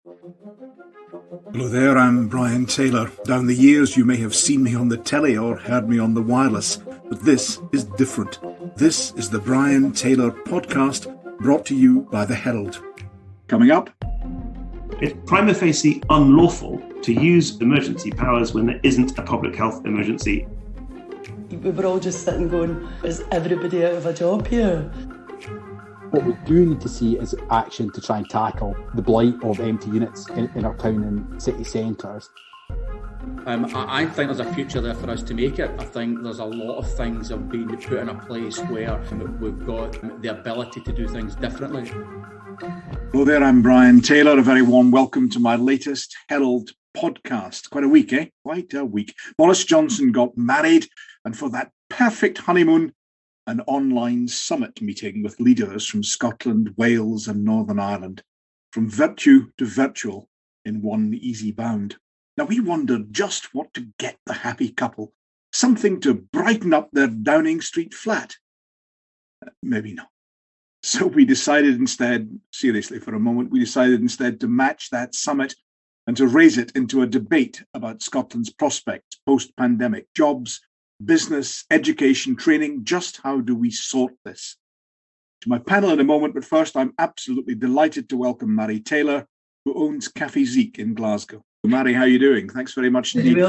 Hello there, I'm Mhairi Taylor. Down the years you may have seen me on the telly or heard me on the wireless, but this is different. This is the Mhairi Taylor podcast, brought to you by the Herald. Coming up. It's prima facie unlawful to use emergency powers when there isn't a public health emergency. We were all just sitting going, is everybody out of a job here? What we do need to see is action to try and tackle the blight of empty units in our town and city centres. I think there's a future there for us to make it. I think there's a lot of things that have been put in a place where we've got the ability to do things differently. Hello there, I'm Mhairi Taylor. A very warm welcome to my latest Herald podcast. Quite a week, eh? Quite a week. Boris Johnson got married, and for that perfect honeymoon, an online summit meeting with leaders from Scotland, Wales and Northern Ireland, from virtue to virtual in one easy bound. Now we wondered just what to get the happy couple, something to brighten up their Downing Street flat. Maybe not. So we decided instead, seriously for a moment, we decided instead to match that summit and to raise it into a debate about Scotland's prospects post-pandemic, jobs, business, education, training. Just how do we sort this? To my panel in a moment, but first I'm absolutely delighted to welcome Mhairi Taylor, who owns Cafe Ziques in Glasgow. Mhairi, how are you doing? Thanks very much indeed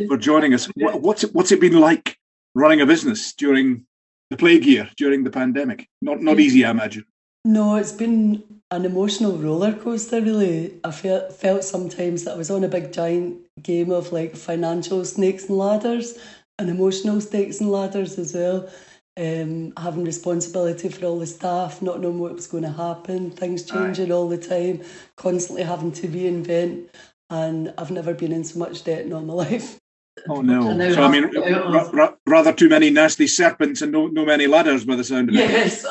for joining us. What's it been like running a business during the plague year, during the pandemic? Not easy, I imagine. No, it's been an emotional roller coaster, really. I felt sometimes that I was on a big giant game of like financial snakes and ladders, and emotional snakes and ladders as well. Having responsibility for all the staff, not knowing what was going to happen, things changing all the time, constantly having to reinvent, and I've never been in so much debt in all my life. Oh no! So I mean, rather too many nasty serpents and no many ladders, by the sound of it. Yes,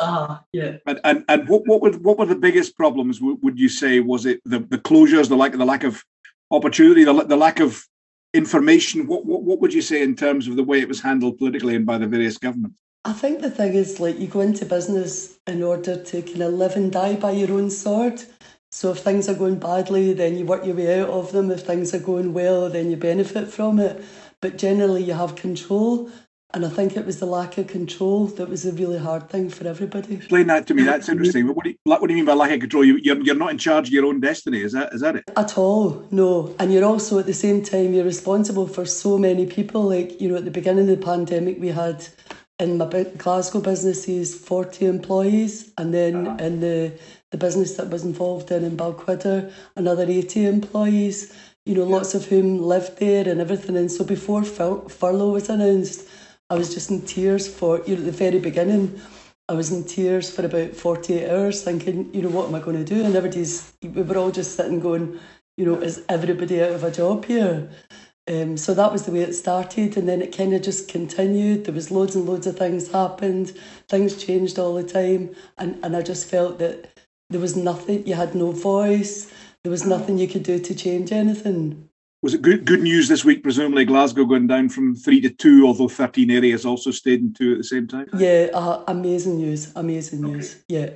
yeah. And what were the biggest problems? Would you say? Was it the closures, the lack of opportunity, the lack of information? What would you say in terms of the way it was handled politically and by the various governments? I think the thing is, like, you go into business in order to kind of live and die by your own sword. So if things are going badly, then you work your way out of them. If things are going well, then you benefit from it. But generally you have control. And I think it was the lack of control that was a really hard thing for everybody. Explain that to me. That's interesting. What do you mean by lack of control? You're not in charge of your own destiny. Is that it? At all, no. And you're also at the same time, you're responsible for so many people. Like, you know, at the beginning of the pandemic, we had in my Glasgow businesses 40 employees. And then in the business that was involved in Balquhidder, another 80 employees, you know, lots of whom lived there and everything. And so before furlough was announced, I was just in tears for, you know, at the very beginning, I was in tears for about 48 hours thinking, you know, what am I going to do? And we were all just sitting going, you know, is everybody out of a job here? So that was the way it started. And then it kind of just continued. There was loads and loads of things happened. Things changed all the time. And I just felt that there was nothing, you had no voice. There was nothing you could do to change anything. Was it good news this week, presumably Glasgow going down from 3 to 2, although 13 areas also stayed in 2 at the same time? Yeah, amazing news. Yeah,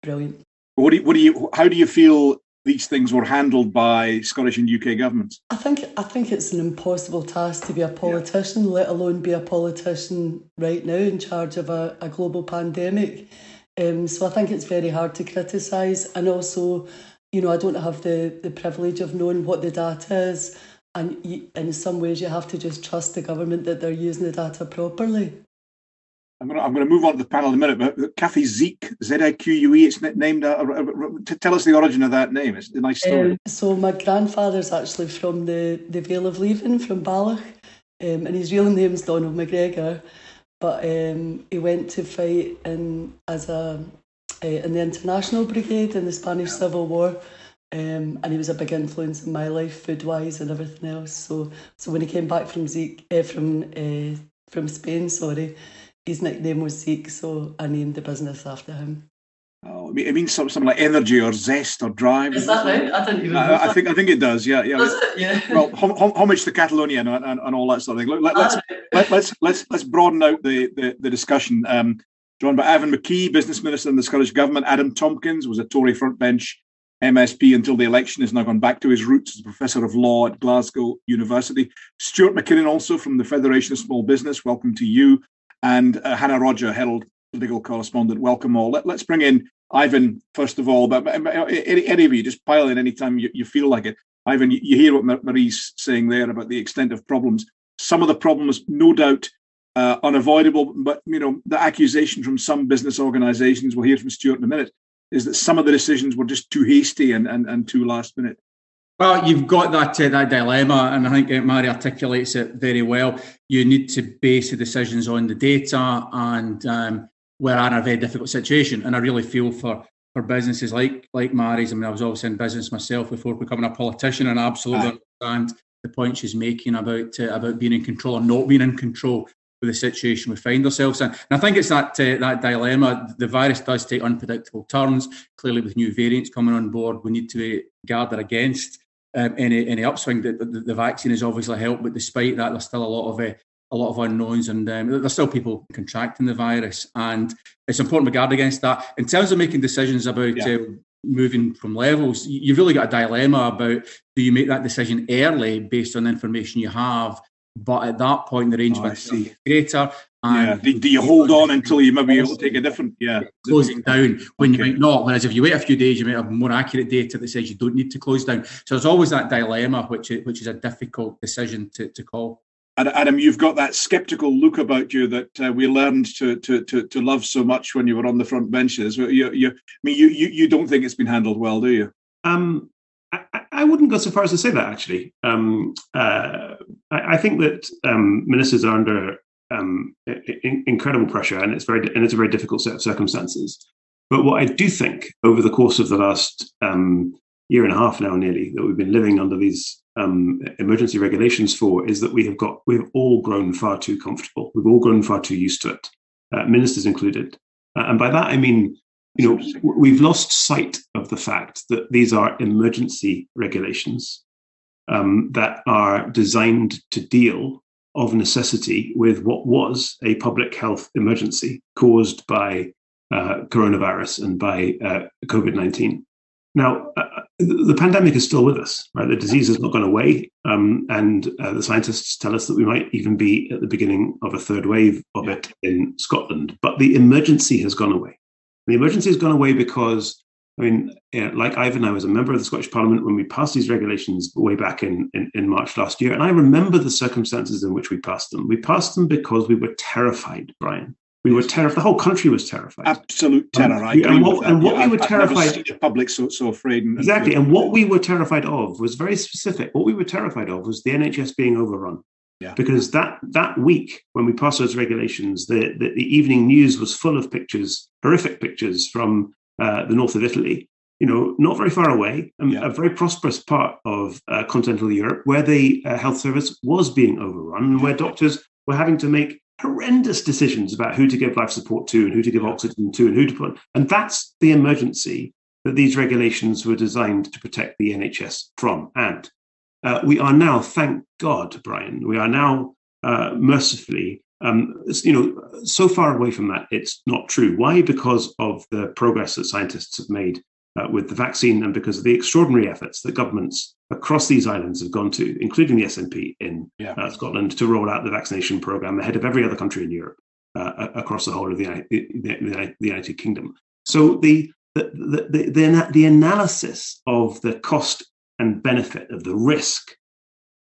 brilliant. How do you feel these things were handled by Scottish and UK governments? I think it's an impossible task to be a politician, let alone be a politician right now in charge of a global pandemic. So I think it's very hard to criticise, and also, you know, I don't have the privilege of knowing what the data is. And in some ways, you have to just trust the government that they're using the data properly. I'm going to move on to the panel in a minute, but Cafe Ziques, Z-I-Q-U-E, it's named. Tell us the origin of that name. It's a nice story. So my grandfather's actually from the Vale of Leven, from Ballach, and his real name's Donald McGregor, but he went to fight in the International Brigade in the Spanish Civil War. And he was a big influence in my life, food-wise and everything else. So when he came back from Spain, his nickname was Zeke, so I named the business after him. Oh, it means something like energy or zest or drive. Is that right? I didn't even know that. I think it does. Yeah. Does it? Yeah. Well, homage to Catalonia and all that sort of thing. Let's broaden out the discussion. Joined by Ivan McKee, Business Minister in the Scottish Government. Adam Tomkins was a Tory frontbench MSP until the election, has now gone back to his roots as a professor of law at Glasgow University. Stuart McKinnon, also from the Federation of Small Business, welcome to you. And Hannah Rodger, Herald political correspondent, welcome all. Let's bring in Ivan, first of all, but any of you, just pile in anytime you feel like it. Ivan, you hear what Mhairi's saying there about the extent of problems. Some of the problems, no doubt, unavoidable, but the accusation from some business organisations, we'll hear from Stuart in a minute, is that some of the decisions were just too hasty and too last minute. Well, you've got that dilemma, and I think Mhairi articulates it very well. You need to base the decisions on the data, and we're in a very difficult situation. And I really feel for businesses like Mhairi's. I mean, I was obviously in business myself before becoming a politician, and I absolutely understand the point she's making about being in control or not being in control with the situation we find ourselves in. And I think it's that dilemma. The virus does take unpredictable turns. Clearly, with new variants coming on board, we need to be guarded against any upswing. The vaccine has obviously helped, but despite that, there's still a lot of unknowns, and there's still people contracting the virus, and it's important to guard against that. In terms of making decisions about moving from levels, you've really got a dilemma about, do you make that decision early based on the information you have, but at that point the range might be greater. And do you hold on until you maybe able to take a different closing down when you might not? Whereas if you wait a few days, you might have more accurate data that says you don't need to close down. So there's always that dilemma, which is a difficult decision to call. Adam, you've got that sceptical look about you that we learned to love so much when you were on the front benches. You don't think it's been handled well, do you? I wouldn't go so far as to say that, actually. I think that ministers are under incredible pressure, and it's a very difficult set of circumstances. But what I do think over the course of the last year and a half now, nearly, that we've been living under these emergency regulations for, is that we've all grown far too comfortable. We've all grown far too used to it, ministers included. And by that I mean, we've lost sight of the fact that these are emergency regulations that are designed to deal of necessity with what was a public health emergency caused by coronavirus and by COVID-19. Now, the pandemic is still with us, right? The disease has not gone away, and the scientists tell us that we might even be at the beginning of a third wave of it in Scotland. But the emergency has gone away. The emergency has gone away because, like Ivan, I was a member of the Scottish Parliament when we passed these regulations way back in March last year, and I remember the circumstances in which we passed them. We passed them because we were terrified, Brian. We were terrified. The whole country was terrified. Absolute terror. We were terrified. I've never seen the public so afraid. Exactly. And what we were terrified of was very specific. What we were terrified of was the NHS being overrun. Yeah. Because that week when we passed those regulations, the evening news was full of pictures, horrific pictures from the north of Italy. Not very far away, a very prosperous part of continental Europe, where the health service was being overrun, and where doctors were having to make horrendous decisions about who to give life support to and who to give oxygen to and who to put. And that's the emergency that these regulations were designed to protect the NHS from. And we are now, thank God, Brian, we are now mercifully, so far away from that, it's not true. Why? Because of the progress that scientists have made with the vaccine, and because of the extraordinary efforts that governments across these islands have gone to, including the SNP in Scotland, to roll out the vaccination programme ahead of every other country in Europe across the whole of the United Kingdom. So the analysis of the cost and benefit of the risk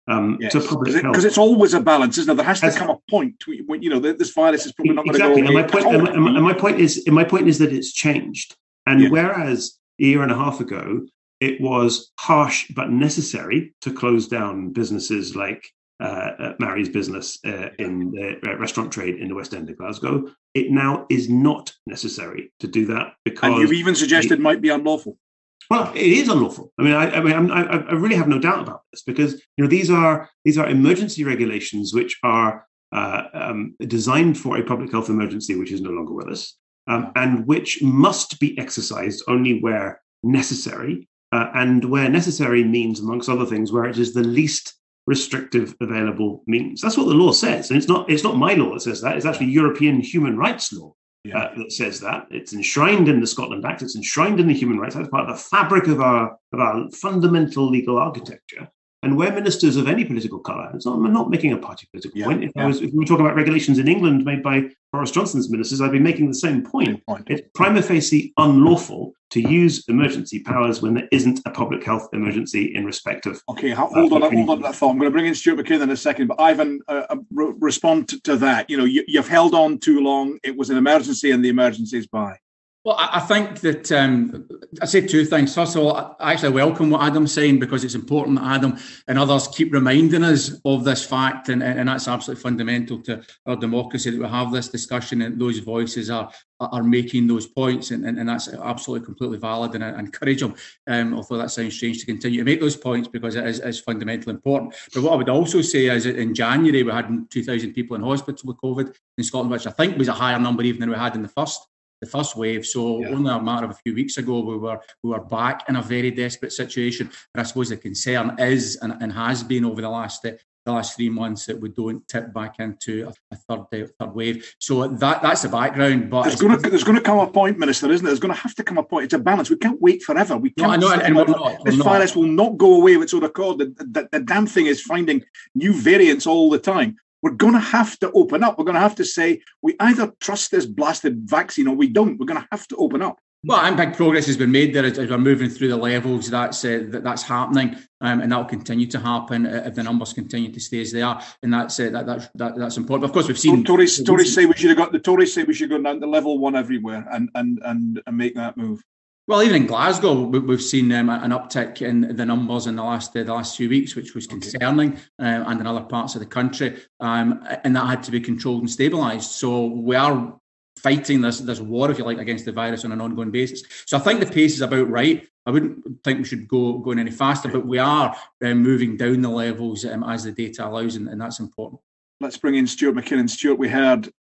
to public health, because it's always a balance, isn't it? There has to come a point when this virus is probably not going to go away. And my point is that it's changed. And whereas a year and a half ago, it was harsh but necessary to close down businesses like Mhairi's business in the restaurant trade in the West End of Glasgow. It now is not necessary to do that, because and you've even suggested it might be unlawful. Well, it is unlawful. I really have no doubt about this, because these are emergency regulations which are designed for a public health emergency which is no longer with us, and which must be exercised only where necessary, and where necessary means, amongst other things, where it is the least restrictive available means. That's what the law says, and it's not my law that says that. It's actually European human rights law that says that. It's enshrined in the Scotland Act. It's enshrined in the Human Rights Act. It's part of the fabric of our fundamental legal architecture. And where ministers of any political colour, I'm not making a party political point. If we were talking about regulations in England made by Boris Johnson's ministers, I'd be making the same point. It's prima facie unlawful to use emergency powers when there isn't a public health emergency in respect of... Okay, hold on to that thought. I'm going to bring in Stuart McKinnon in a second, but Ivan, respond to that. You've held on too long. It was an emergency and the emergency is by. Well, I think that I say two things. First of all, I actually welcome what Adam's saying because it's important that Adam and others keep reminding us of this fact, and that's absolutely fundamental to our democracy that we have this discussion and those voices are making those points, and that's absolutely completely valid, and I encourage them, although that sounds strange, to continue to make those points because it is fundamentally important. But what I would also say is that in January we had 2,000 people in hospital with COVID in Scotland, which I think was a higher number even than we had in the first wave. So only a matter of a few weeks ago we were back in a very desperate situation, and I suppose the concern is and has been over the last 3 months that we don't tip back into a third wave. So that's the background. But there's going to come a point, Minister, isn't it? There's going to have to come a point. It's a balance. We can't wait forever. We can't. No, and we're not. This virus will not go away of its own accord. The damn thing is finding new variants all the time. We're going to have to open up. We're going to have to say we either trust this blasted vaccine or we don't. We're going to have to open up. Well, and big progress has been made there as we're moving through the levels. That's happening, and that will continue to happen if the numbers continue to stay as they are, and that's important. Of course, we've seen Tories say we should go down to level 1 everywhere and make that move. Well, even in Glasgow, we've seen an uptick in the numbers in the last few weeks, which was concerning, and in other parts of the country, and that had to be controlled and stabilised. So we are fighting this war, if you like, against the virus on an ongoing basis. So I think the pace is about right. I wouldn't think we should go any faster, but we are moving down the levels as the data allows, and that's important. Let's bring in Stuart McKinnon. Stuart, we heard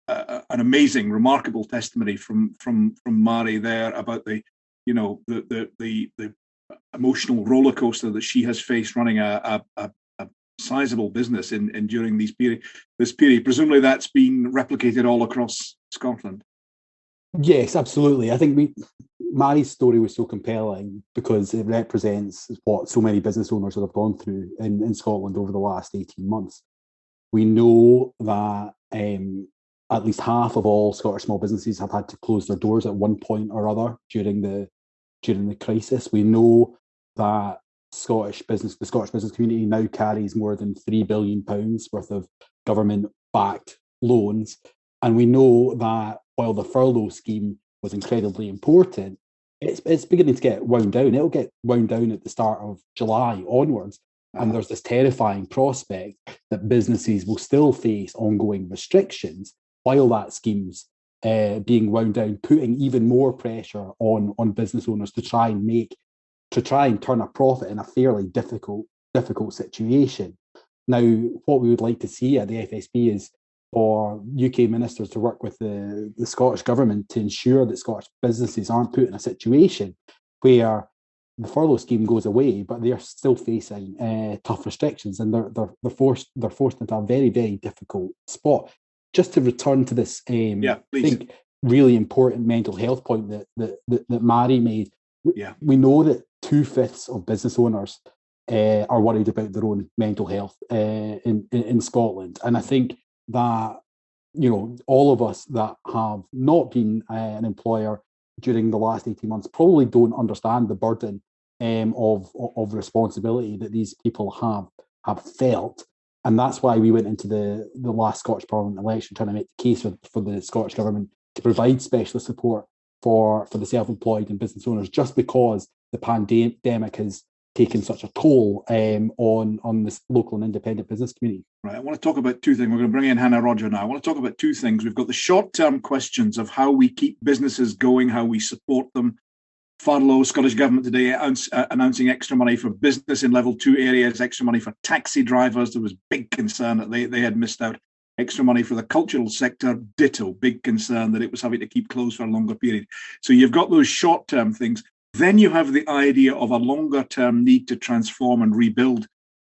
an amazing, remarkable testimony from Mhairi there about the emotional roller coaster that she has faced running a sizable business during this period. Presumably, that's been replicated all across Scotland. Yes, absolutely. I think Mhairi's story was so compelling because it represents what so many business owners have gone through in Scotland over the last 18 months. We know that at least half of all Scottish small businesses have had to close their doors at one point or other during the crisis. We know that the Scottish business community now carries more than £3 billion worth of government-backed loans. And we know that while the furlough scheme was incredibly important, it's beginning to get wound down. It'll get wound down at the start of July onwards. And there's this terrifying prospect that businesses will still face ongoing restrictions while that scheme's being wound down, putting even more pressure on business owners to try and turn a profit in a fairly difficult situation. Now, what we would like to see at the FSB is for UK ministers to work with the Scottish Government to ensure that Scottish businesses aren't put in a situation where the furlough scheme goes away, but they are still facing tough restrictions, and they're forced into a very, very difficult spot. Just to return to this, I think really important mental health point that Mhairi made. We know that 2/5 of business owners are worried about their own mental health in Scotland, and I think that all of us that have not been an employer during the last 18 months probably don't understand the burden of responsibility that these people have felt. And that's why we went into the last Scottish Parliament election trying to make the case for the Scottish Government to provide specialist support for the self-employed and business owners, just because the pandemic has taken such a toll on this local and independent business community. Right. I want to talk about two things. We're going to bring in Hannah Rodger now. I want to talk about two things. We've got the short-term questions of how we keep businesses going, how we support them. Furlough, Scottish Government today announcing extra money for business in level 2 areas, extra money for taxi drivers. There was big concern that they had missed out. Extra money for the cultural sector, ditto, big concern that it was having to keep closed for a longer period. So you've got those short-term things. Then you have the idea of a longer-term need to transform and rebuild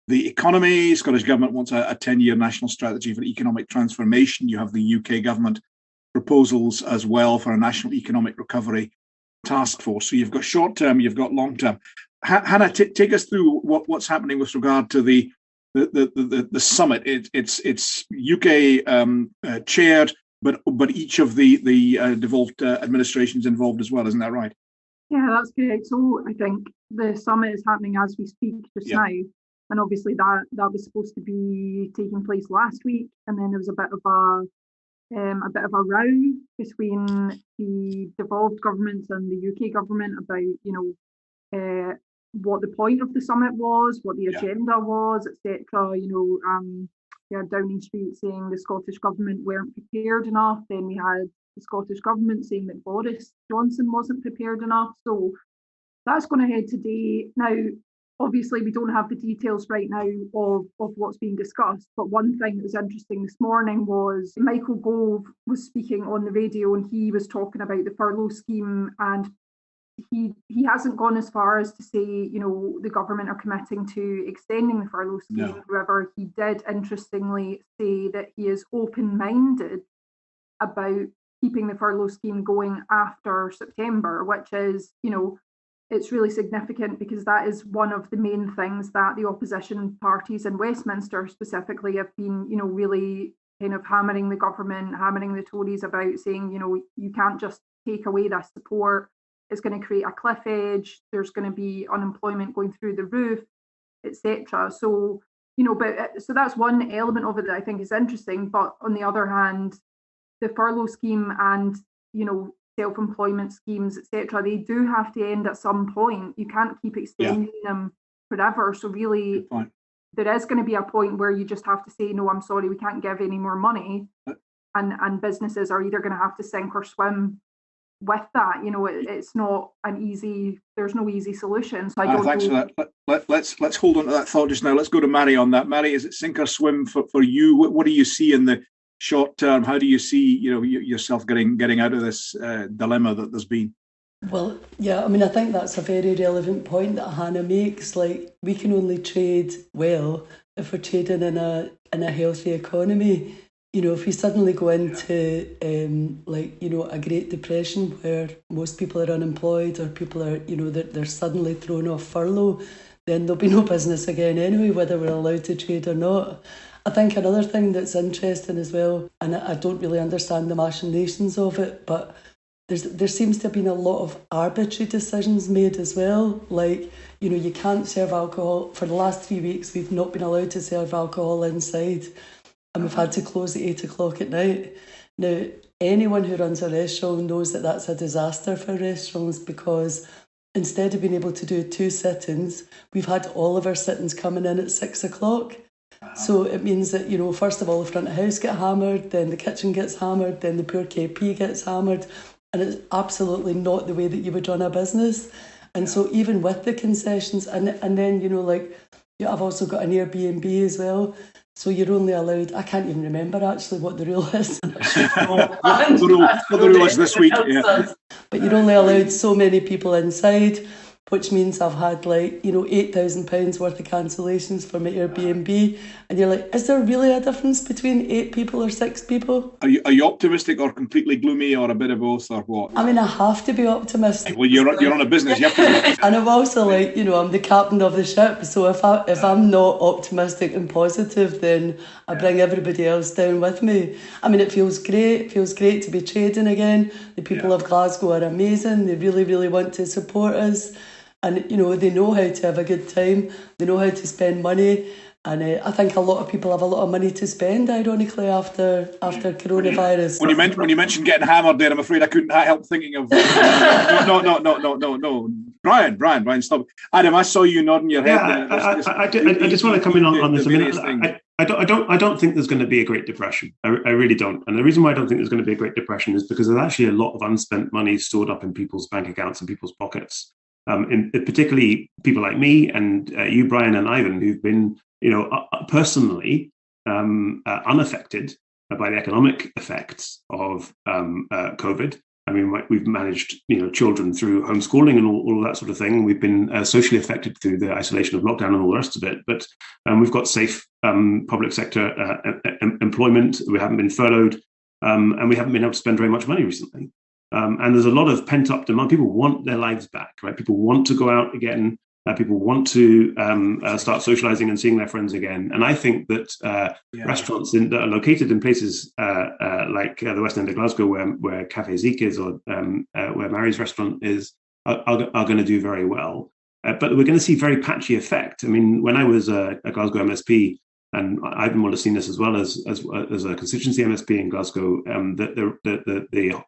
the economy. Scottish Government wants a 10-year national strategy for economic transformation. You have the UK government proposals as well for a national economic recovery task force. So you've got short term, you've got long term. Hannah, take us through what's happening with regard to the summit. It's UK chaired, but each of the devolved administrations involved as well. Isn't that right? Yeah, that's correct. So I think the summit is happening as we speak just now, and obviously that was supposed to be taking place last week, and then there was a bit of a row between the devolved governments and the UK government about what the point of the summit was, what the agenda was, etc. We had Downing Street saying the Scottish Government weren't prepared enough. Then we had the Scottish Government saying that Boris Johnson wasn't prepared enough. So that's going ahead today. Now, obviously, we don't have the details right now of what's being discussed. But one thing that was interesting this morning was Michael Gove was speaking on the radio, and he was talking about the furlough scheme, and he hasn't gone as far as to say, the government are committing to extending the furlough scheme. No. However, he did interestingly say that he is open-minded about keeping the furlough scheme going after September, which is, it's really significant because that is one of the main things that the opposition parties in Westminster specifically have been, really kind of hammering the government, hammering the Tories about, saying, you can't just take away this support. It's going to create a cliff edge. There's going to be unemployment going through the roof, etc. So, so that's one element of it that I think is interesting. But on the other hand, the furlough scheme and, self-employment schemes, etc., they do have to end at some point. You can't keep extending them forever. So really, there is going to be a point where you just have to say, no, I'm sorry, we can't give any more money. And businesses are either going to have to sink or swim with that. It's not there's no easy solution. So I don't thanks for that. Let's hold on to that thought just now. Let's go to Mhairi on that. Mhairi, is it sink or swim for you? What do you see in the short term? How do you see yourself getting out of this dilemma that there's been? Well, yeah, I think that's a very relevant point that Hannah makes. Like, we can only trade well if we're trading in a healthy economy. If we suddenly go into a Great Depression where most people are unemployed, or people are, they're suddenly thrown off furlough, then there'll be no business again anyway, whether we're allowed to trade or not. I think another thing that's interesting as well, and I don't really understand the machinations of it, but there seems to have been a lot of arbitrary decisions made as well. Like, you can't serve alcohol. For the last 3 weeks, we've not been allowed to serve alcohol inside, and we've had to close at 8 o'clock at night. Now, anyone who runs a restaurant knows that that's a disaster for restaurants, because instead of being able to do 2 sit-ins, we've had all of our sit-ins coming in at 6 o'clock. So it means that, first of all, the front of house get hammered, then the kitchen gets hammered, then the poor KP gets hammered, and it's absolutely not the way that you would run a business. And so even with the concessions, and then, I've also got an Airbnb as well. So you're only allowed, I can't even remember actually what the rule is. The rule is this week. Yeah. But you're only allowed so many people inside, which means I've had £8,000 worth of cancellations for my Airbnb. And you're like, is there really a difference between 8 people or 6 people? Are you optimistic or completely gloomy, or a bit of both, or what? I have to be optimistic. Well, you're on a business, you have to be optimistic. And I'm also I'm the captain of the ship. So if I'm not optimistic and positive, then I bring everybody else down with me. It feels great. It feels great to be trading again. The people of Glasgow are amazing. They really, really want to support us. And, they know how to have a good time. They know how to spend money. And I think a lot of people have a lot of money to spend, ironically, after coronavirus. When you mentioned getting hammered there, I'm afraid I couldn't help thinking of... No. Brian, stop. Adam, I saw you nodding your head. I just want to come in on this. I don't think there's going to be a Great Depression. I really don't. And the reason why I don't think there's going to be a Great Depression is because there's actually a lot of unspent money stored up in people's bank accounts and people's pockets. Particularly people like me and you, Brian, and Ivan, who've been, personally unaffected by the economic effects of COVID. We've managed, children through homeschooling and all of that sort of thing. We've been socially affected through the isolation of lockdown and all the rest of it. But we've got safe public sector employment. We haven't been furloughed. and we haven't been able to spend very much money recently. And there's a lot of pent-up demand. People want their lives back, right? People want to go out again. People want to start socializing and seeing their friends again. And I think that restaurants that are located in places like the West End of Glasgow, where Cafe Ziques is, or where Mhairi's restaurant is, are going to do very well. But we're going to see very patchy effect. I mean, when I was a Glasgow MSP, and Ivan will have seen this as well as a constituency MSP in Glasgow, the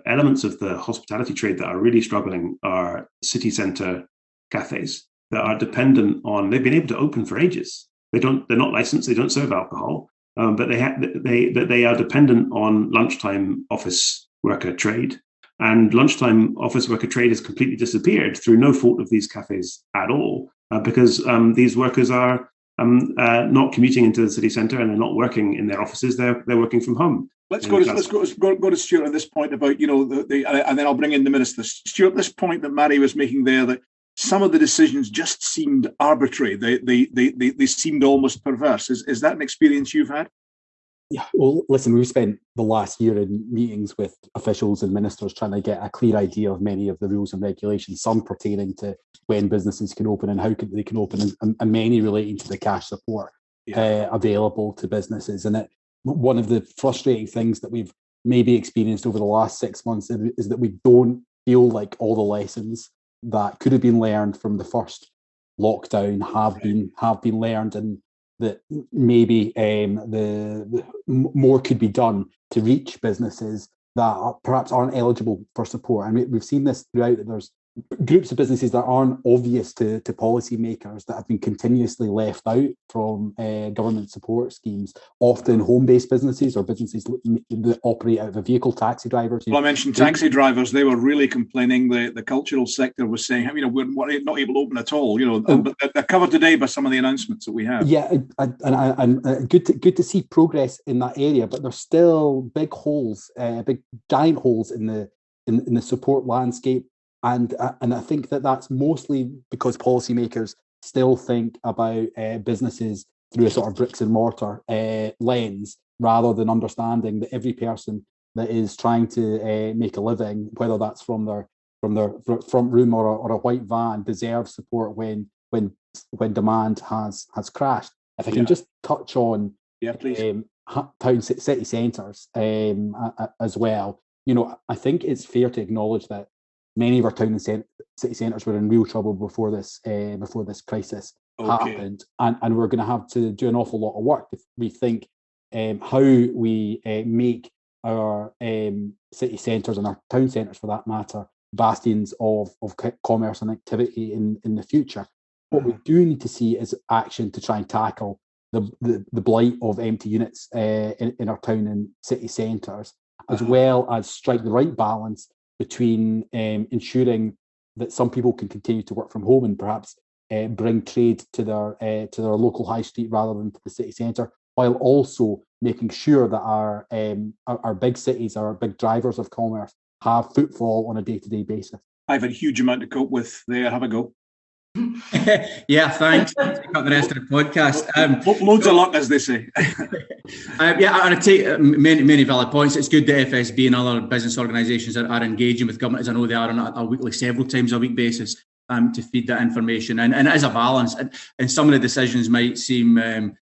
elements of the hospitality trade that are really struggling are city centre cafes that are dependent on. They've been able to open for ages. They're not licensed. They don't serve alcohol, but they are dependent on lunchtime office worker trade. And lunchtime office worker trade has completely disappeared through no fault of these cafes at all, because these workers are not commuting into the city centre, and they're not working in their offices. They're working from home. Let's go to Stuart at this point about, and then I'll bring in the minister. Stuart, this point that Mhairi was making there, that some of the decisions just seemed arbitrary. They seemed almost perverse. Is that an experience you've had? Yeah, well, listen, we've spent the last year in meetings with officials and ministers trying to get a clear idea of many of the rules and regulations, some pertaining to when businesses can open and how they can open, and many relating to the cash support available to businesses. And one of the frustrating things that we've maybe experienced over the last 6 months is that we don't feel like all the lessons that could have been learned from the first lockdown have been learned, and that maybe the more could be done to reach businesses that perhaps aren't eligible for support. And we've seen this throughout, that there's groups of businesses that aren't obvious to policymakers that have been continuously left out from government support schemes, often home-based businesses or businesses that operate out of a vehicle, taxi drivers. Well, I mentioned taxi drivers. They were really complaining. The cultural sector was saying, we're not able to open at all, but they're covered today by some of the announcements that we have. Yeah, and good to see progress in that area, but there's still big holes, giant holes in the support landscape. And I think that's mostly because policymakers still think about businesses through a sort of bricks and mortar lens, rather than understanding that every person that is trying to make a living, whether that's from their front room or a white van, deserves support when demand has crashed. If I can just touch on town city centres as well, I think it's fair to acknowledge that many of our town and city centres were in real trouble before this crisis happened, and we're going to have to do an awful lot of work if we think how we make our city centres and our town centres, for that matter, bastions of commerce and activity in the future. What we do need to see is action to try and tackle the blight of empty units in our town and city centres, as well as strike the right balance between ensuring that some people can continue to work from home and perhaps bring trade to their local high street rather than to the city centre, while also making sure that our big cities, our big drivers of commerce, have footfall on a day-to-day basis. I've had a huge amount to cope with there. Have a go. Yeah, thanks. Take up the rest of the podcast. Loads of luck, as they say. I take many valid points. It's good that FSB and other business organisations are engaging with government, as I know they are on a weekly, several times a week basis, to feed that information. And it is a balance. And some of the decisions might seem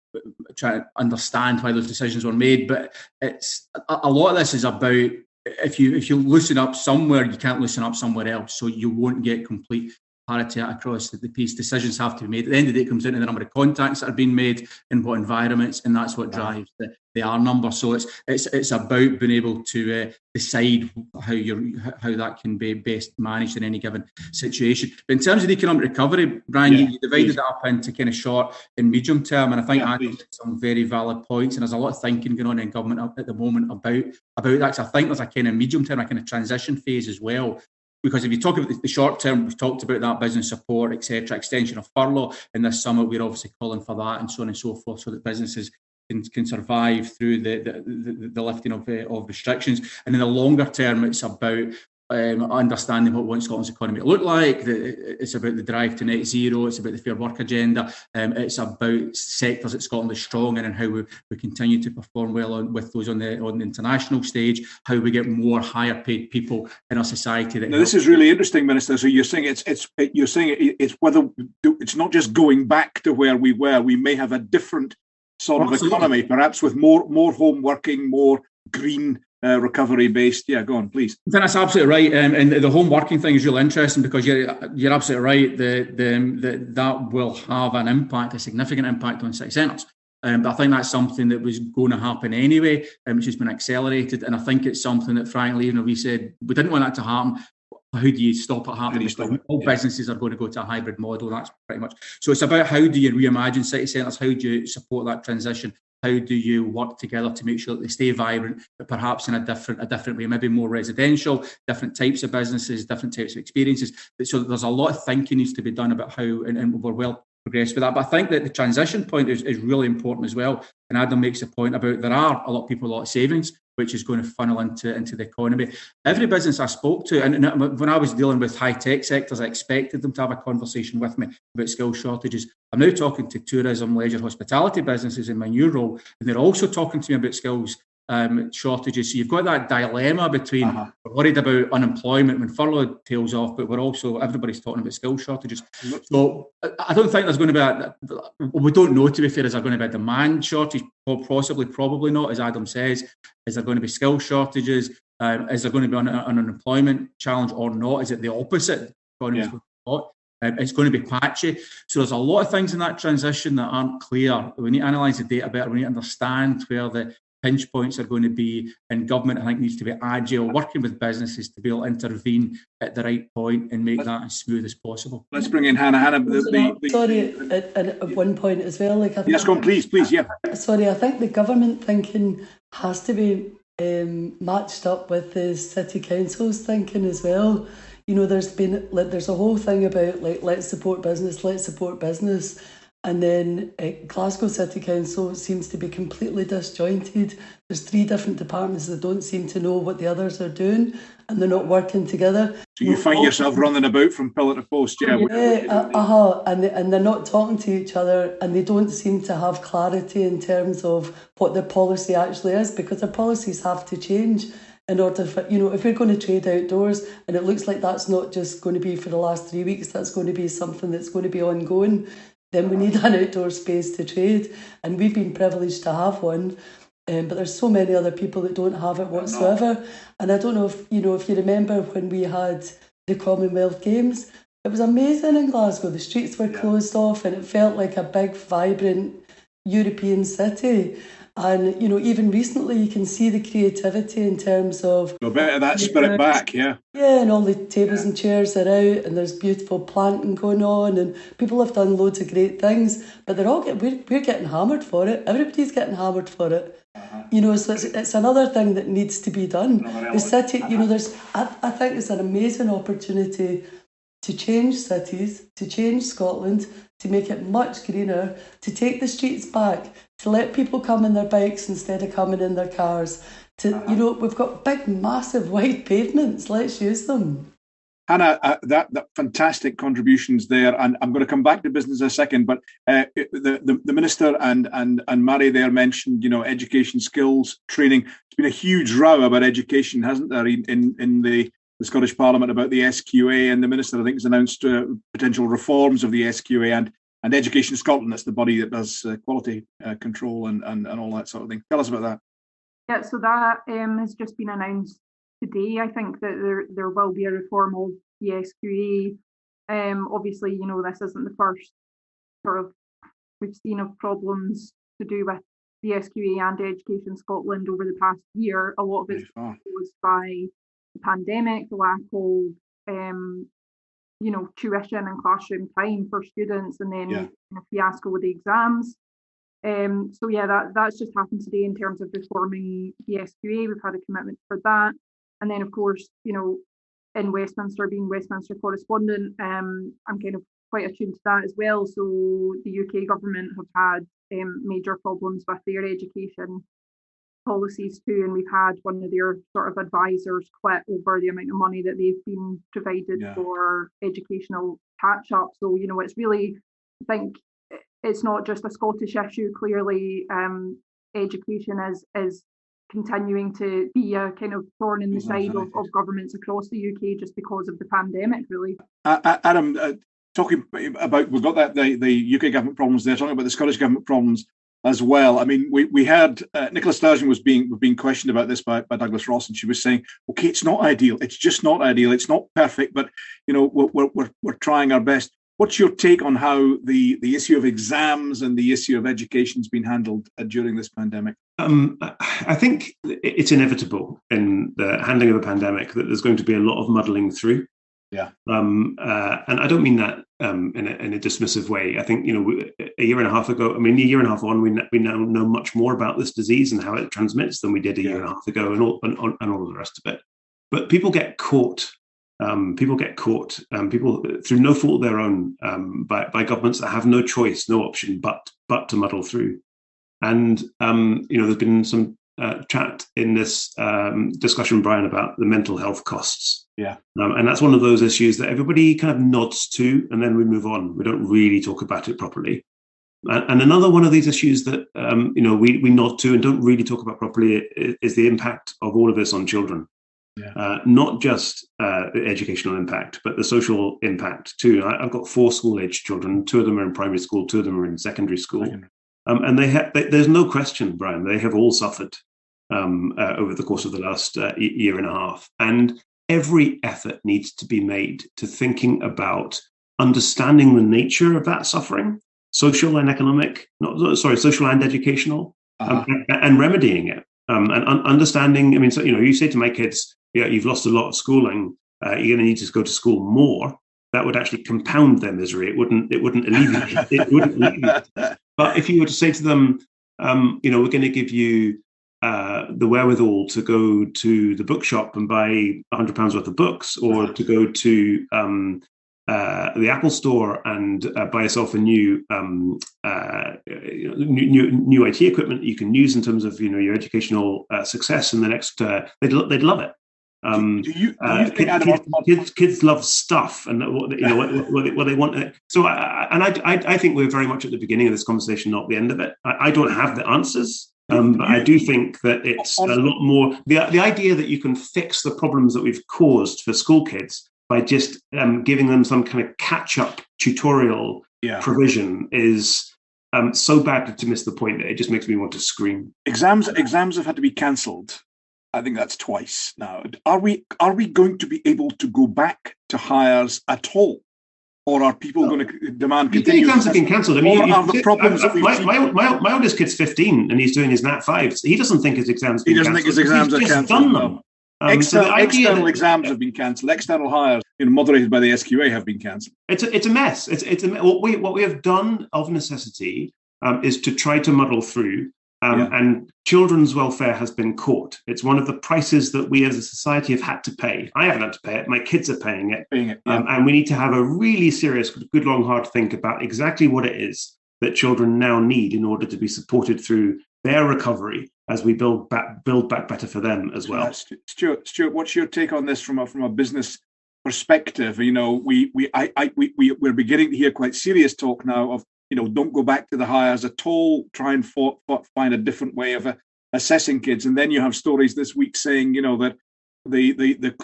try to understand why those decisions were made, but it's a lot of this is about if you loosen up somewhere, you can't loosen up somewhere else, so you won't get complete parity across the piece. Decisions have to be made. At the end of the day, it comes down to the number of contacts that are being made in what environments, and that's what drives the R number. So it's about being able to decide how that can be best managed in any given situation. But in terms of the economic recovery, Brian, you divided that up into kind of short and medium term, and I think I made some very valid points. And there's a lot of thinking going on in government at the moment about that. Because I think there's a kind of medium term, a kind of transition phase as well. Because if you talk about the short term, we've talked about that business support, etc., extension of furlough. In this summit, we're obviously calling for that and so on and so forth, so that businesses can survive through the lifting of restrictions. And in the longer term, it's about understanding what we want Scotland's economy to look like. It's about the drive to net zero. It's about the fair work agenda. It's about sectors that Scotland is strong in and how we continue to perform well with those on the international stage. How we get more higher paid people in our society. Now, this is really interesting, Minister. So you're saying it's whether it's not just going back to where we were. We may have a different sort of economy, perhaps with more home working, more green. Recovery based, go on, please. That's absolutely right, and the home working thing is really interesting because you're absolutely right. That will have an impact, a significant impact on city centres. But I think that's something that was going to happen anyway, which has been accelerated. And I think it's something that, frankly, even though we said we didn't want that to happen, how do you stop it happening? All businesses are going to go to a hybrid model. That's pretty much. So it's about how do you reimagine city centres? How do you support that transition? How do you work together to make sure that they stay vibrant, but perhaps in a different way, maybe more residential, different types of businesses, different types of experiences. So there's a lot of thinking needs to be done about how, and we're well progressed with that. But I think that the transition point is really important as well. And Adam makes a point about there are a lot of people, a lot of savings, which is going to funnel into the economy. Every business I spoke to, and when I was dealing with high-tech sectors, I expected them to have a conversation with me about skill shortages. I'm now talking to tourism, leisure, hospitality businesses in my new role, and they're also talking to me about skills shortages. So you've got that dilemma between we're worried about unemployment when furlough tails off, but everybody's talking about skill shortages. So I don't think there's going to be we don't know, to be fair, is there going to be a demand shortage? Probably not, as Adam says. Is there going to be skill shortages? Is there going to be an unemployment challenge or not? Is it the opposite? It's going to be patchy. So there's a lot of things in that transition that aren't clear. We need to analyse the data better. We need to understand where the pinch points are going to be, and government, I think, needs to be agile, working with businesses to be able to intervene at the right point and make that as smooth as possible. Let's bring in Hannah. Sorry, at one point as well. Yes, go on, please, yeah. Sorry, I think the government thinking has to be matched up with the city council's thinking as well. There's a whole thing about let's support business. And then Glasgow City Council seems to be completely disjointed. There's 3 different departments that don't seem to know what the others are doing, and they're not working together. So you find yourself running about from pillar to post, and they're not talking to each other, and they don't seem to have clarity in terms of what their policy actually is, because their policies have to change in order for, if we're going to trade outdoors, and it looks like that's not just going to be for the last 3 weeks, that's going to be something that's going to be ongoing, then we need an outdoor space to trade. And we've been privileged to have one, but there's so many other people that don't have it whatsoever. And I don't know if you remember when we had the Commonwealth Games, it was amazing in Glasgow. The streets were closed off and it felt like a big, vibrant European city. And, even recently you can see the creativity in terms of... A bit of that spirit back, yeah. Yeah, and all the tables and chairs are out, and there's beautiful planting going on, and people have done loads of great things, but we're getting hammered for it. Everybody's getting hammered for it. So it's another thing that needs to be done. The city, I think it's an amazing opportunity to change cities, to change Scotland, to make it much greener, to take the streets back, to let people come in their bikes instead of coming in their cars. We've got big, massive, wide pavements. Let's use them. Hannah, that fantastic contributions there, and I'm going to come back to business in a second. But the minister and Mhairi there mentioned, education, skills, training. It's been a huge row about education, hasn't there, in the Scottish Parliament about the SQA, and the minister, I think, has announced potential reforms of the SQA and Education Scotland. That's the body that does quality control and all that sort of thing. Tell us about that. Yeah, so that has just been announced today. I think that there will be a reform of the SQA. Obviously, this isn't the first sort of we've seen of problems to do with the SQA and Education Scotland over the past year. A lot of it was by the pandemic, the lack of tuition and classroom time for students, and then a fiasco with the exams. That's just happened today in terms of reforming the SQA. We've had a commitment for that. And then, of course, in Westminster, being Westminster correspondent, I'm kind of quite attuned to that as well. So the UK government have had major problems with their education policies too, and we've had one of their sort of advisors quit over the amount of money that they've been provided for educational catch-up. So, you know, it's really, I think it's not just a Scottish issue. Clearly, education is continuing to be a kind of thorn in the side of governments across the UK just because of the pandemic, really. Adam, talking about, we've got that the UK government problems there, talking about the Scottish government problems as well. I mean, we heard Nicola Sturgeon was being questioned about this by Douglas Ross, and she was saying, okay, it's not ideal. It's just not ideal. It's not perfect, but, you know, we're trying our best. What's your take on how the issue of exams and the issue of education has been handled during this pandemic? I think it's inevitable in the handling of a pandemic that there's going to be a lot of muddling through. Yeah. And I don't mean that in a dismissive way. I think, you know, a year and a half ago, I mean, a year and a half on, we now know much more about this disease and how it transmits than we did a year and a half ago, and all of the rest of it. But people get caught. People through no fault of their own by governments that have no choice, no option but to muddle through. And you know, there's been some chat in this discussion, Brian, about the mental health costs. Yeah. And that's one of those issues that everybody kind of nods to, and then we move on. We don't really talk about it properly. And another one of these issues that you know, we nod to and don't really talk about properly is the impact of all of this on children. Yeah. Not just the educational impact, but the social impact too. I've got 4 school-aged children. 2 of them are in primary school, 2 of them are in secondary school. And there's no question, Brian, they have all suffered over the course of the last year and a half. And every effort needs to be made to thinking about understanding the nature of that suffering, social and educational, and remedying it. And understanding, I mean, so, you know, you say to my kids, yeah, you've lost a lot of schooling, you're going to need to go to school more. That would actually compound their misery. It wouldn't alleviate it. But if you were to say to them, you know, we're going to give you the wherewithal to go to the bookshop and buy £100 worth of books, or to go to the Apple store and buy yourself a new IT equipment that you can use in terms of, you know, your educational success in the next. They'd love it. Do you think kids love stuff, and what they want. So I think we're very much at the beginning of this conversation, not the end of it. I don't have the answers. But I do think that it's a lot more the idea that you can fix the problems that we've caused for school kids by just giving them some kind of catch-up tutorial provision is so bad to miss the point that it just makes me want to scream. Exams have had to be cancelled. I think that's twice now. Are we going to be able to go back to hires at all? Or are people going to demand continuous? Exams have been cancelled. I mean, the problems my oldest kid's 15 and he's doing his Nat 5s. He doesn't think his exams. He doesn't think his exams are cancelled. Done them. External exams have been cancelled. External hires, you know, moderated by the SQA, have been cancelled. It's a mess. What we have done of necessity is to try to muddle through. And children's welfare has been caught. It's one of the prices that we as a society have had to pay. I haven't had to pay it. My kids are paying it. And we need to have a really serious, good, long, hard think about exactly what it is that children now need in order to be supported through their recovery as we build back better for them as well. Stuart, what's your take on this from a business perspective? You know, we're beginning to hear quite serious talk now of, you know, don't go back to the hires at all. Try and find a different way of assessing kids. And then you have stories this week saying, you know, that the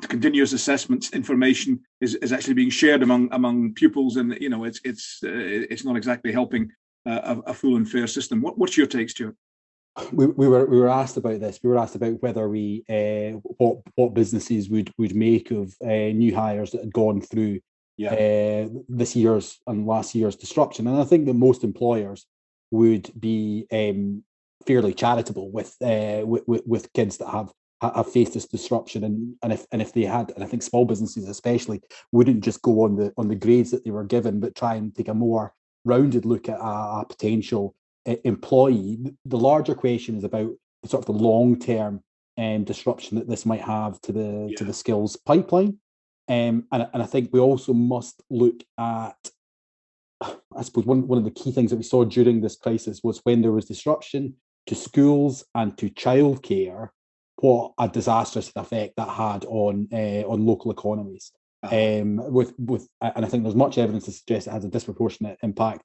continuous assessments information is actually being shared among pupils, and you know, it's not exactly helping a full and fair system. What's your take, Stuart? We were asked about this. We were asked about whether what businesses would make of new hires that had gone through this year's and last year's disruption, and I think that most employers would be fairly charitable with kids that have faced this disruption, and if they had, and I think small businesses especially wouldn't just go on the grades that they were given, but try and take a more rounded look at a potential employee. The larger question is about sort of the long-term disruption that this might have to the skills pipeline. And I think we also must look at, I suppose, one of the key things that we saw during this crisis was when there was disruption, to schools and to childcare, what a disastrous effect that had on local economies. And I think there's much evidence to suggest it has a disproportionate impact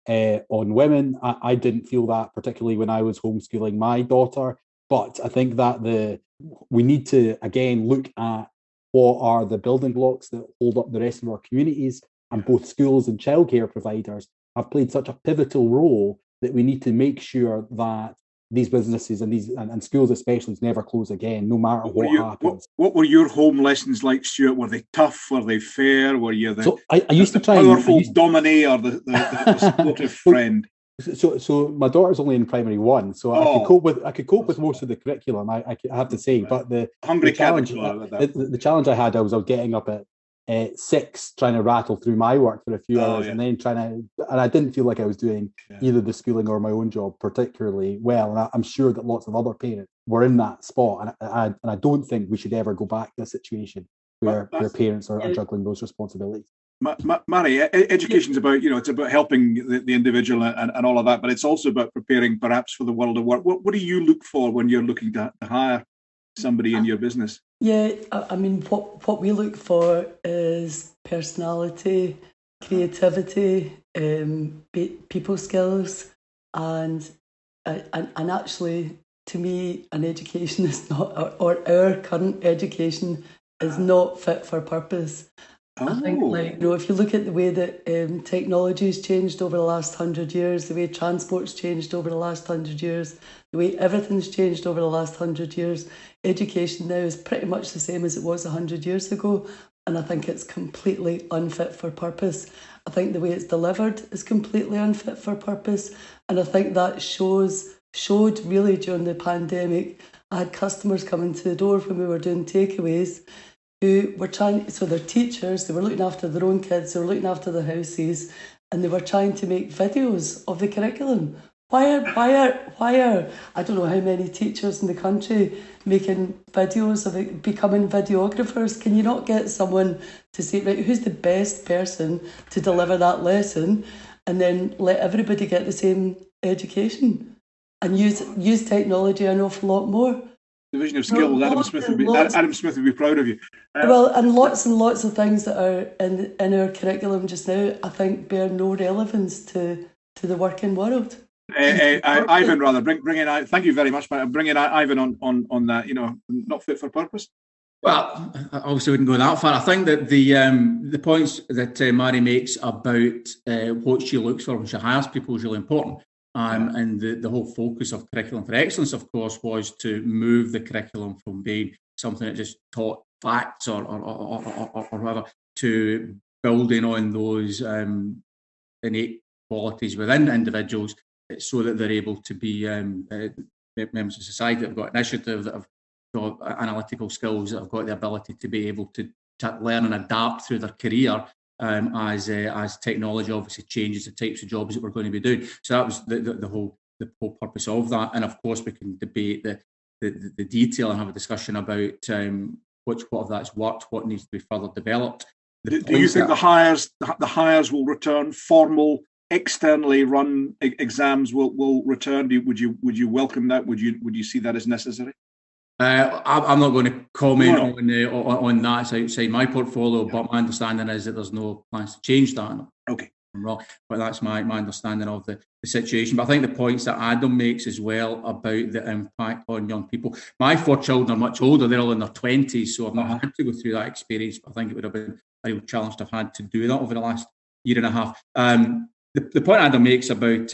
on women. I didn't feel that particularly when I was homeschooling my daughter, but I think that we need to again look at what are the building blocks that hold up the rest of our communities, and both schools and childcare providers have played such a pivotal role that we need to make sure that these businesses and schools especially never close again, no matter what happens. What were your home lessons like, Stuart? Were they tough? Were they fair? Were you I used to try powerful dominee or the supportive friend? So my daughter's only in primary 1, so I could cope with most of the curriculum. I have to say, but the challenge I had, I was getting up at 6 trying to rattle through my work for a few hours, and then and I didn't feel like I was doing either the schooling or my own job particularly well. And I'm sure that lots of other parents were in that spot, and I don't think we should ever go back to a situation where parents are juggling those responsibilities. Mhairi, education's about, it's about helping the individual and all of that, but it's also about preparing perhaps for the world of work. What do you look for when you're looking to hire somebody in your business? Yeah, I mean, what we look for is personality, creativity, people skills, and actually, to me, an education is not, or our current education is not fit for purpose. I think, if you look at the way that technology has changed over the last 100 years, the way transport's changed over the last 100 years, the way everything's changed over the last 100 years, education now is pretty much the same as it was 100 years ago. And I think it's completely unfit for purpose. I think the way it's delivered is completely unfit for purpose. And I think that showed really during the pandemic. I had customers coming to the door when we were doing takeaways, who were so they're teachers, they were looking after their own kids, they were looking after their houses, and they were trying to make videos of the curriculum. Why are I don't know how many teachers in the country making videos of it, becoming videographers? Can you not get someone to say, right, who's the best person to deliver that lesson, and then let everybody get the same education and use technology an awful lot more? Division of skills. Adam Smith would be proud of you. And lots of things that are in our curriculum just now, I think, bear no relevance to the working world. Ivan, rather bring in. Thank you very much, but bring in Ivan on that. Not fit for purpose. Well, I obviously wouldn't go that far. I think that the points that Mhairi makes about what she looks for when she hires people is really important. And the whole focus of Curriculum for Excellence, of course, was to move the curriculum from being something that just taught facts or whatever to building on those innate qualities within individuals so that they're able to be members of society that have got initiative, that have got analytical skills, that have got the ability to be able to learn and adapt through their career as technology obviously changes the types of jobs that we're going to be doing. So that was the whole purpose of that. And of course, we can debate the detail and have a discussion about what of that's worked, what needs to be further developed. Do you think the hires will return? Formal, externally run exams will return? Would you welcome that? Would you see that as necessary? I'm not going to comment on that. It's outside my portfolio, but my understanding is that there's no plans to change that. Okay. I'm wrong, but that's my understanding of the situation. But I think the points that Adam makes as well about the impact on young people. My 4 children are much older; they're all in their 20s, so I've not had to go through that experience. But I think it would have been a real challenge to have had to do that over the last year and a half. The point Adam makes about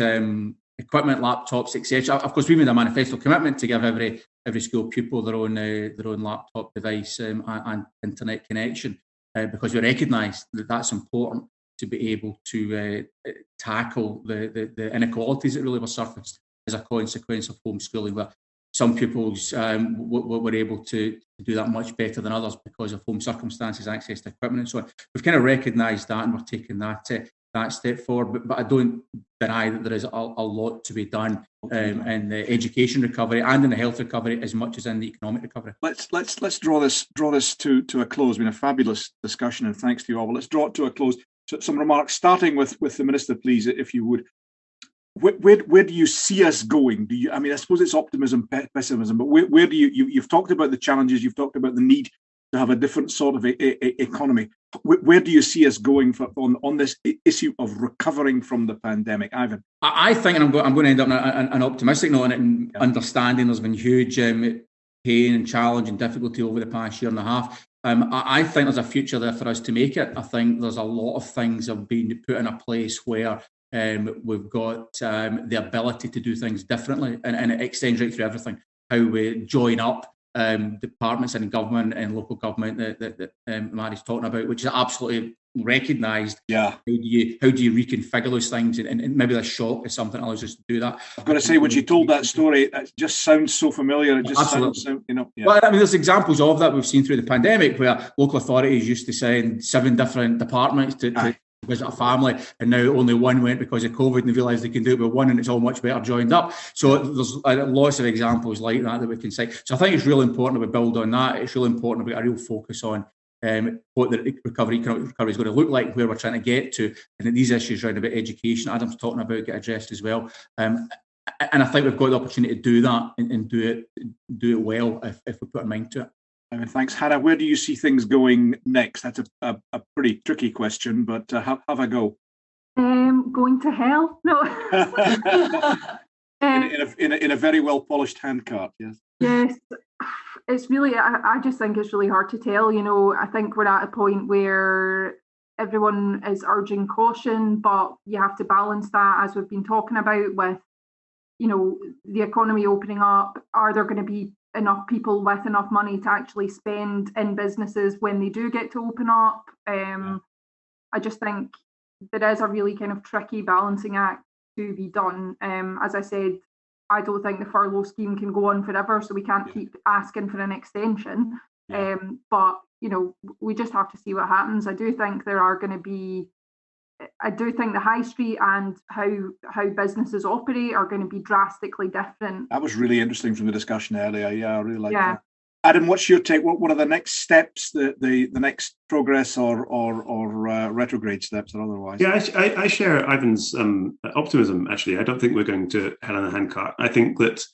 equipment, laptops, etc. Of course, we made a manifesto commitment to give every school pupil their own laptop device and internet connection because we recognise that that's important to be able to tackle the inequalities that really were surfaced as a consequence of homeschooling, where some pupils were able to do that much better than others because of home circumstances, access to equipment and so on. We've kind of recognised that and we're taking that step forward, but I don't deny that there is a lot to be done in the education recovery and in the health recovery as much as in the economic recovery. Let's draw this to a close. It's been a fabulous discussion, and thanks to you all. But let's draw it to a close. So some remarks, starting with the Minister, please, if you would. Where do you see us going? I mean, I suppose it's optimism, pessimism, but where do you've talked about the challenges, you've talked about the need to have a different sort of economy. Where do you see us going on this issue of recovering from the pandemic, Ivan? I think, and I'm going to end up on an optimistic note, and understanding there's been huge pain and challenge and difficulty over the past year and a half. I think there's a future there for us to make it. I think there's a lot of things that have been put in a place where we've got the ability to do things differently, and it extends right through everything. How we join up departments in government and local government that Mhairi's talking about, which is absolutely recognised. Yeah. How do you reconfigure those things, and maybe the shock is something that allows us to do that. I've got to say, when you told that story, it just sounds so familiar. It just sounds, Yeah. Well, I mean, there's examples of that we've seen through the pandemic where local authorities used to send 7 different departments to visit a family, and now only one went because of COVID, and they realised they can do it with one, and it's all much better joined up. So there's lots of examples like that we can cite. So I think it's really important that we build on that. It's really important that we get a real focus on what the economic recovery is going to look like, where we're trying to get to, and that these issues around about education, Adam's talking about, get addressed as well. And I think we've got the opportunity to do that and do it well if we put our mind to it. Thanks, Hannah. Where do you see things going next? That's a pretty tricky question, but have a go. Going to hell? No. in a very well polished handcart, yes. Yes, it's really. I just think it's really hard to tell. I think we're at a point where everyone is urging caution, but you have to balance that, as we've been talking about, with the economy opening up. Are there going to be enough people with enough money to actually spend in businesses when they do get to open up? I just think there is a really kind of tricky balancing act to be done. As I said, I don't think the furlough scheme can go on forever, so we can't keep asking for an extension. But we just have to see what happens. I do think there are going to be. I do think the high street and how businesses operate are going to be drastically different. That was really interesting from the discussion earlier. Yeah, I really like that. Adam, what's your take? What are the next steps, the next progress or retrograde steps or otherwise? Yeah, I share Ivan's optimism, actually. I don't think we're going to hell in a handcart. I think that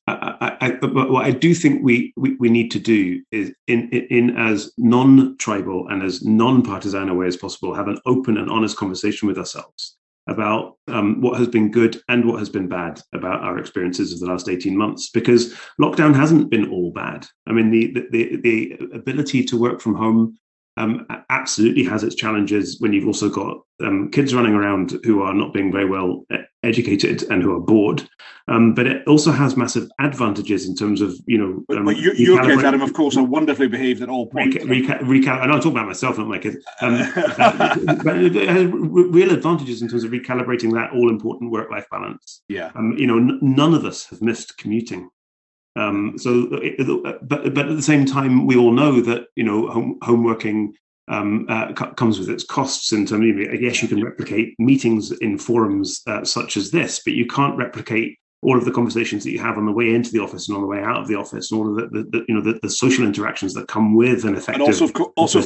what I do think we need to do is, in as non-tribal and as non-partisan a way as possible, have an open and honest conversation with ourselves about what has been good and what has been bad about our experiences of the last 18 months, because lockdown hasn't been all bad. I mean, the ability to work from home absolutely has its challenges when you've also got kids running around who are not being very well educated and who are bored. But it also has massive advantages in terms of, But your kids, Adam, of course, are wonderfully behaved at all points. And I'm talking about myself, not my kids. But it has real advantages in terms of recalibrating that all-important work-life balance. Yeah. None of us have missed commuting. But at the same time, we all know that home working comes with its costs. In terms of, yes, you can replicate meetings in forums such as this, but you can't replicate all of the conversations that you have on the way into the office and on the way out of the office, and all of the social interactions that come with an effective. And also, of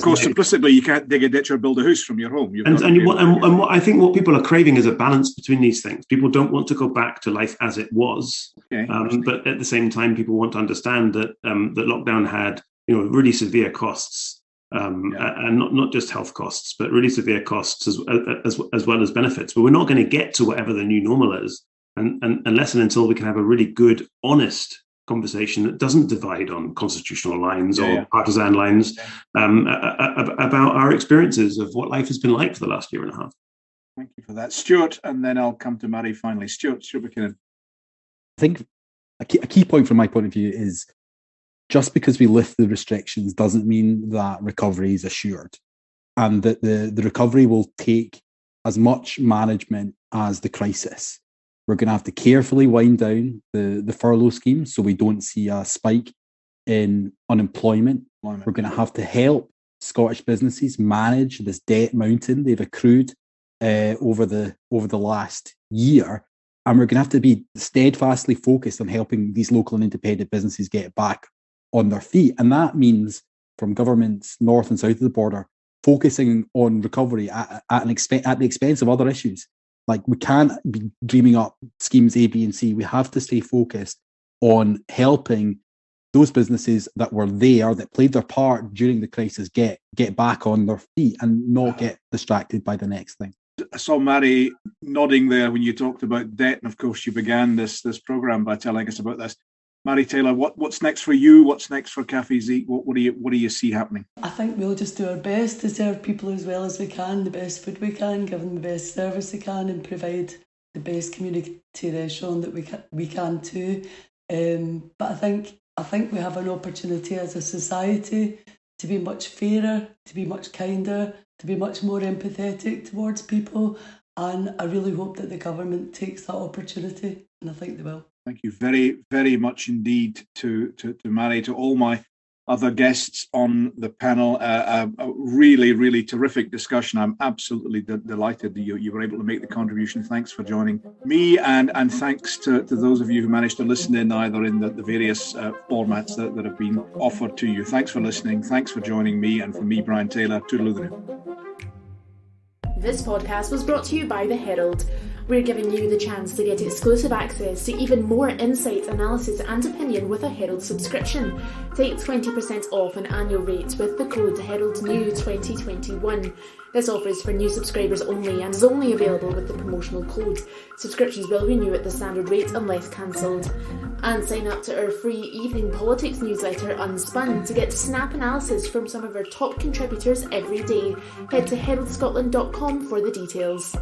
course, simplistically, you can't dig a ditch or build a house from your home. And what I think what people are craving is a balance between these things. People don't want to go back to life as it was, but at the same time, people want to understand that that lockdown had really severe costs. And not just health costs, but really severe costs as well as benefits. But we're not going to get to whatever the new normal is, and unless and until we can have a really good, honest conversation that doesn't divide on constitutional lines or partisan lines about our experiences of what life has been like for the last year and a half. Thank you for that, Stuart. And then I'll come to Mhairi finally. Stuart McKinnon. I think a key point from my point of view is, just because we lift the restrictions doesn't mean that recovery is assured, and that the recovery will take as much management as the crisis. We're going to have to carefully wind down the furlough scheme so we don't see a spike in unemployment. We're going to have to help Scottish businesses manage this debt mountain they've accrued over the last year. And we're going to have to be steadfastly focused on helping these local and independent businesses get back on their feet. And that means, from governments north and south of the border, focusing on recovery at the expense of other issues. Like, we can't be dreaming up schemes A, B, and C. We have to stay focused on helping those businesses that were there, that played their part during the crisis, get back on their feet and not get distracted by the next thing. I saw Mhairi nodding there when you talked about debt, and of course you began this programme by telling us about this. Mhairi Taylor, what's next for you? What's next for Cafe Ziques? What do you see happening? I think we'll just do our best to serve people as well as we can, the best food we can, give them the best service we can, and provide the best community restaurant that we can too. But I think we have an opportunity as a society to be much fairer, to be much kinder, to be much more empathetic towards people. And I really hope that the government takes that opportunity, and I think they will. Thank you very, very much indeed to Mhairi, to all my other guests on the panel. A really, really terrific discussion. I'm absolutely delighted that you were able to make the contribution. Thanks for joining me, and thanks to those of you who managed to listen in either in the various formats that have been offered to you. Thanks for listening. Thanks for joining me, and for me, Brian Taylor, toodaloo. This podcast was brought to you by the Herald. We're giving you the chance to get exclusive access to even more insight, analysis and opinion with a Herald subscription. Take 20% off an annual rate with the code HERALDNEW2021. This offer is for new subscribers only and is only available with the promotional code. Subscriptions will renew at the standard rate unless cancelled. And sign up to our free evening politics newsletter Unspun to get snap analysis from some of our top contributors every day. Head to heraldscotland.com for the details.